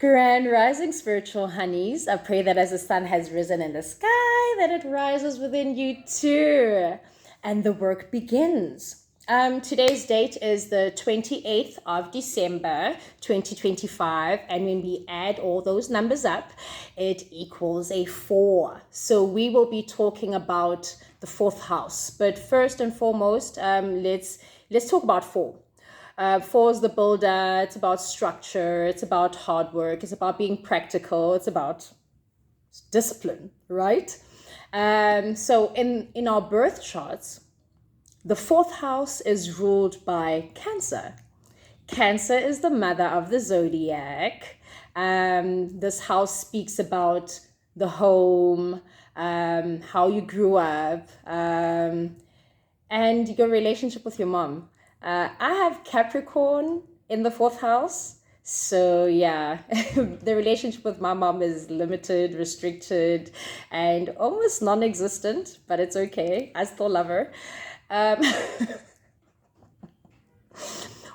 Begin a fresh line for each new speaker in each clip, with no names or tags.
Grand rising spiritual honeys. I pray that as the sun has risen in the sky, that it rises within you too. And the work begins. Today's date is the 28th of December, 2025. And when we add all those numbers up, it equals a 4. So we will be talking about the fourth house. But first and foremost, let's talk about 4. 4 is the builder. It's about structure. It's about hard work. It's about being practical. It's about discipline, right? So in our birth charts, the fourth house is ruled by Cancer. Cancer is the mother of the zodiac. This house speaks about the home, how you grew up, and your relationship with your mom. I have Capricorn in the fourth house. So yeah, the relationship with my mom is limited, restricted, and almost non-existent, but it's okay. I still love her.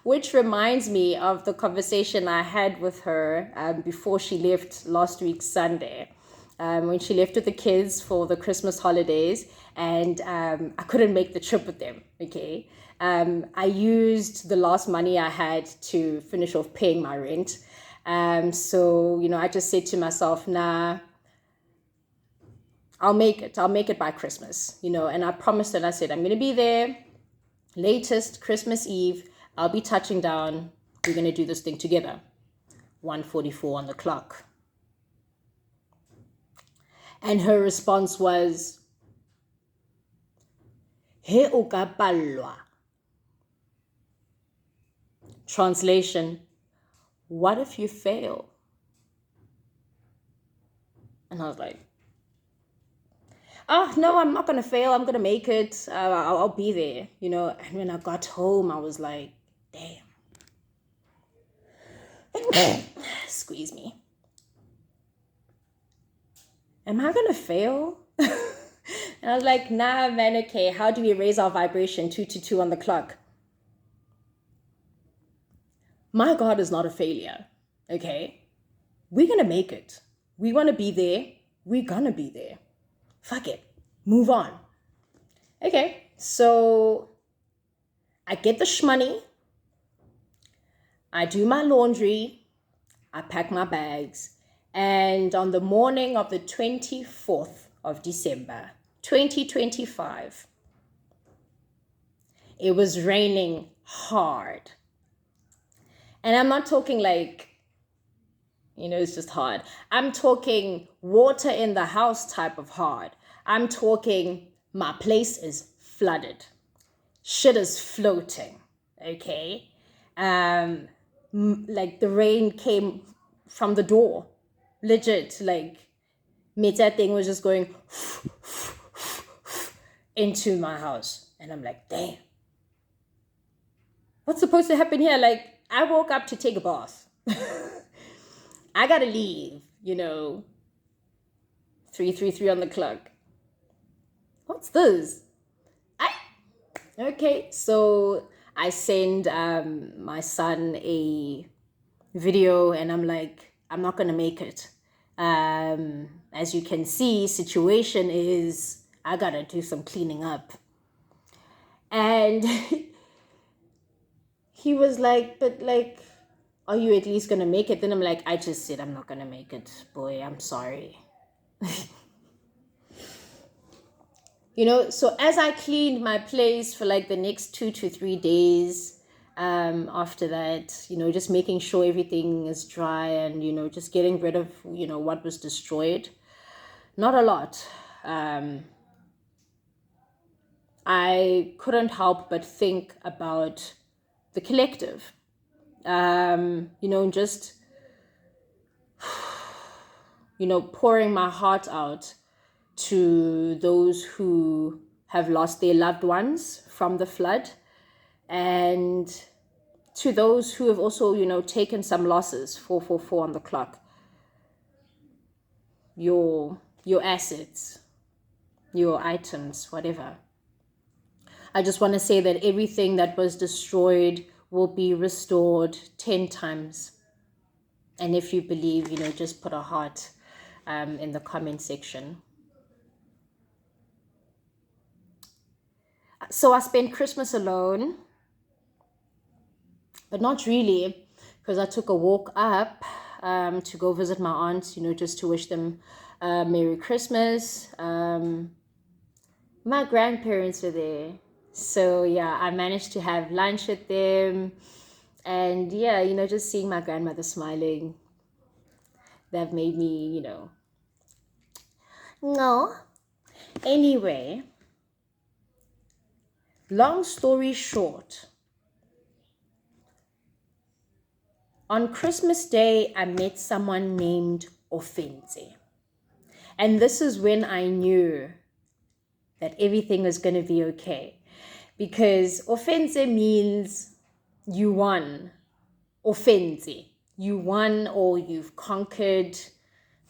Which reminds me of the conversation I had with her before she left last week, Sunday. When she left with the kids for the Christmas holidays, and I couldn't make the trip with them, okay? I used the last money I had to finish off paying my rent. So, I just said to myself, nah, I'll make it by Christmas, and I promised her, I said, I'm going to be there latest Christmas Eve. I'll be touching down. We're going to do this thing together. 1:44 on the clock. And her response was, He o ka pallwa. Translation, what if you fail? And I was like, oh, no, I'm not going to fail. I'm going to make it. I'll be there, And when I got home, I was like, damn. Squeeze me. Am I going to fail? And I was like, nah, man, okay. How do we raise our vibration 222 on the clock? My God is not a failure, okay? We're going to make it. We want to be there. We're going to be there. Fuck it. Move on. Okay, so I get the shmoney. I do my laundry. I pack my bags. And on the morning of the 24th of December, 2025, it was raining hard. And I'm not talking like, it's just hard. I'm talking water in the house type of hard. I'm talking my place is flooded. Shit is floating, okay? Like the rain came from the door. Legit, like, that thing was just going into my house. And I'm like, damn. What's supposed to happen here? Like, I woke up to take a bath. I gotta leave, 3:33 on the clock. What's this? Okay, so I send my son a video and I'm like, I'm not gonna make it. As you can see, situation is I gotta do some cleaning up. And he was like, but like, are you at least gonna make it? Then I'm like, I just said I'm not gonna make it, boy, I'm sorry. So as I cleaned my place for like the next 2 to 3 days, after that, just making sure everything is dry and, just getting rid of, what was destroyed. Not a lot. I couldn't help but think about the collective. Just, pouring my heart out to those who have lost their loved ones from the flood, and to those who have also, taken some losses. 4:44 on the clock. Your assets, your items, whatever. I just want to say that everything that was destroyed will be restored 10 times. And if you believe, just put a heart in the comment section. So I spent Christmas alone, but not really, because I took a walk up to go visit my aunts, just to wish them Merry Christmas. My grandparents were there. So yeah, I managed to have lunch with them. And yeah, just seeing my grandmother smiling, that made me, no. Anyway, long story short, on Christmas Day, I met someone named Ofense. And this is when I knew that everything was going to be okay. Because Ofense means you won. Ofense. You won or you've conquered.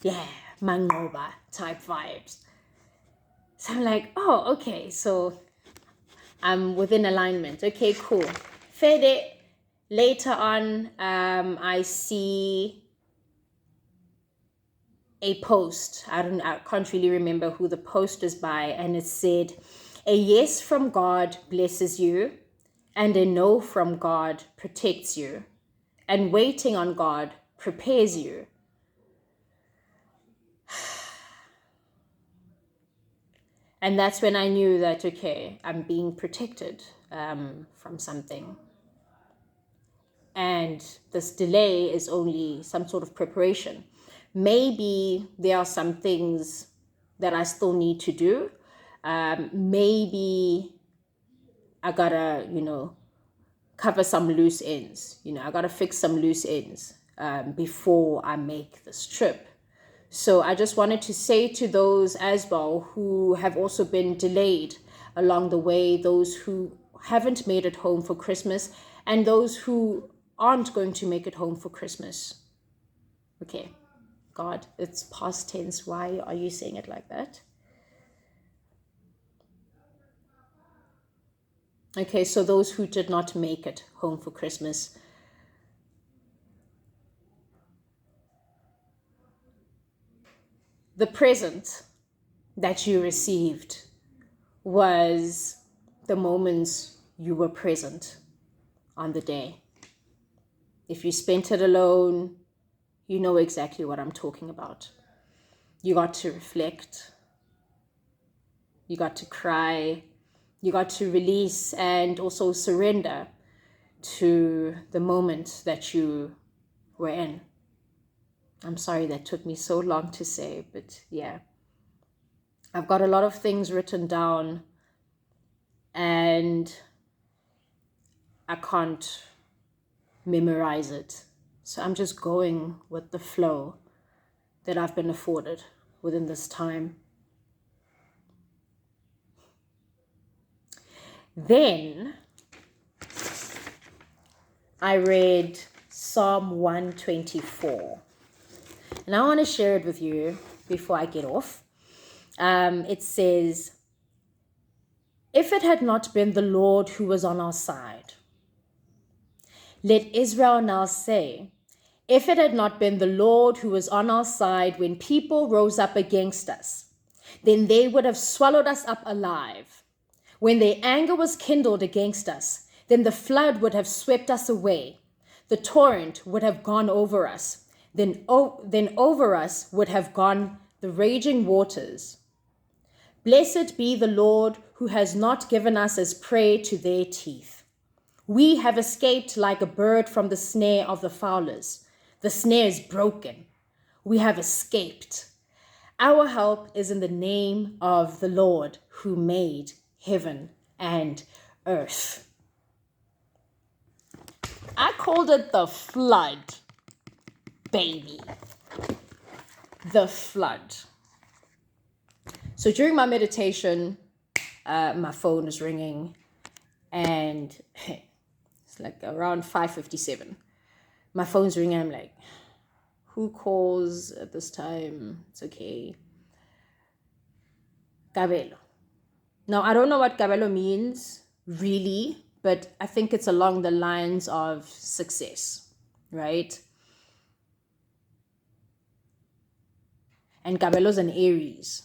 Yeah, mangoba type vibes. So I'm like, oh, okay. So I'm within alignment. Okay, cool. Fede. Later on, I see a post. I can't really remember who the post is by, and it said, "A yes from God blesses you, and a no from God protects you, and waiting on God prepares you." And that's when I knew that, okay, I'm being protected from something. And this delay is only some sort of preparation. Maybe there are some things that I still need to do. Maybe I gotta, cover some loose ends. I gotta fix some loose ends before I make this trip. So I just wanted to say to those as well who have also been delayed along the way, those who haven't made it home for Christmas, and those who aren't going to make it home for Christmas. Okay, God, it's past tense. Why are you saying it like that? Okay, so those who did not make it home for Christmas, the present that you received was the moments you were present on the day. If you spent it alone, you know exactly what I'm talking about. You got to reflect. You got to cry. You got to release and also surrender to the moment that you were in. I'm sorry that took me so long to say, but yeah. I've got a lot of things written down and I can't memorize it. So I'm just going with the flow that I've been afforded within this time. Then I read Psalm 124. And I want to share it with you before I get off. It says, "If it had not been the Lord who was on our side," let Israel now say, "If it had not been the Lord who was on our side when people rose up against us, then they would have swallowed us up alive. When their anger was kindled against us, then the flood would have swept us away. The torrent would have gone over us. Then over us would have gone the raging waters. Blessed be the Lord who has not given us as prey to their teeth. We have escaped like a bird from the snare of the fowlers. The snare is broken. We have escaped. Our help is in the name of the Lord who made heaven and earth." I called it the flood, baby. The flood. So during my meditation, my phone is ringing and it's like around 5:57. My phone's ringing. I'm like, who calls at this time? It's okay. Kabelo. Now, I don't know what Kabelo means really, but I think it's along the lines of success, right? And Gabelo's an Aries.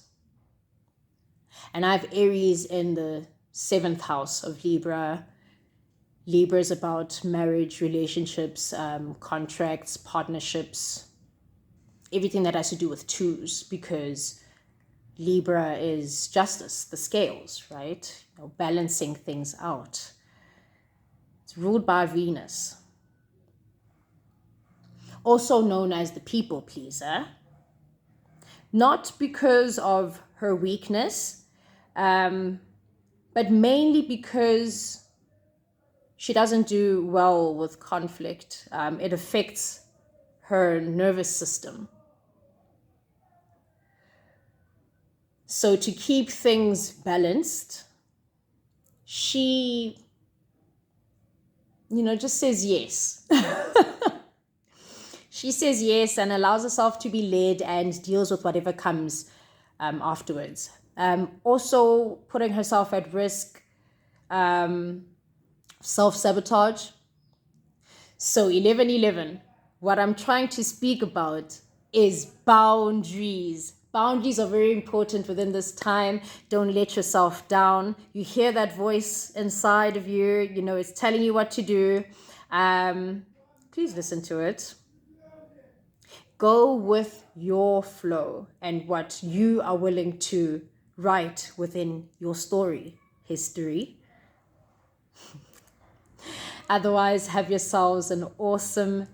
And I have Aries in the 7th house of Libra. Libra is about marriage, relationships, contracts, partnerships, everything that has to do with twos, because Libra is justice, the scales, right? Balancing things out. It's ruled by Venus, also known as the people pleaser, not because of her weakness, but mainly because she doesn't do well with conflict. It affects her nervous system. So to keep things balanced, she, just says yes. She says yes and allows herself to be led and deals with whatever comes afterwards. Also putting herself at risk, self-sabotage. So 11:11, what I'm trying to speak about is boundaries. Boundaries are very important within this time. Don't let yourself down. You hear that voice inside of you, it's telling you what to do. Please listen to it. Go with your flow and what you are willing to write within your story, history. Otherwise, have yourselves an awesome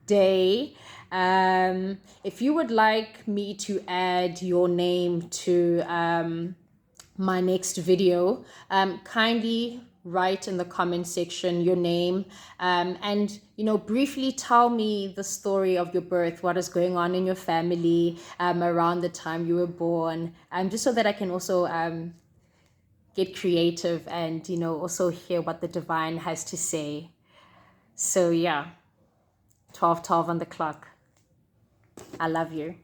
day. If you would like me to add your name to my next video, kindly write in the comment section your name, and briefly tell me the story of your birth, what is going on in your family around the time you were born, just so that I can also get creative and also hear what the divine has to say. So yeah, 12:12 on the clock. I love you.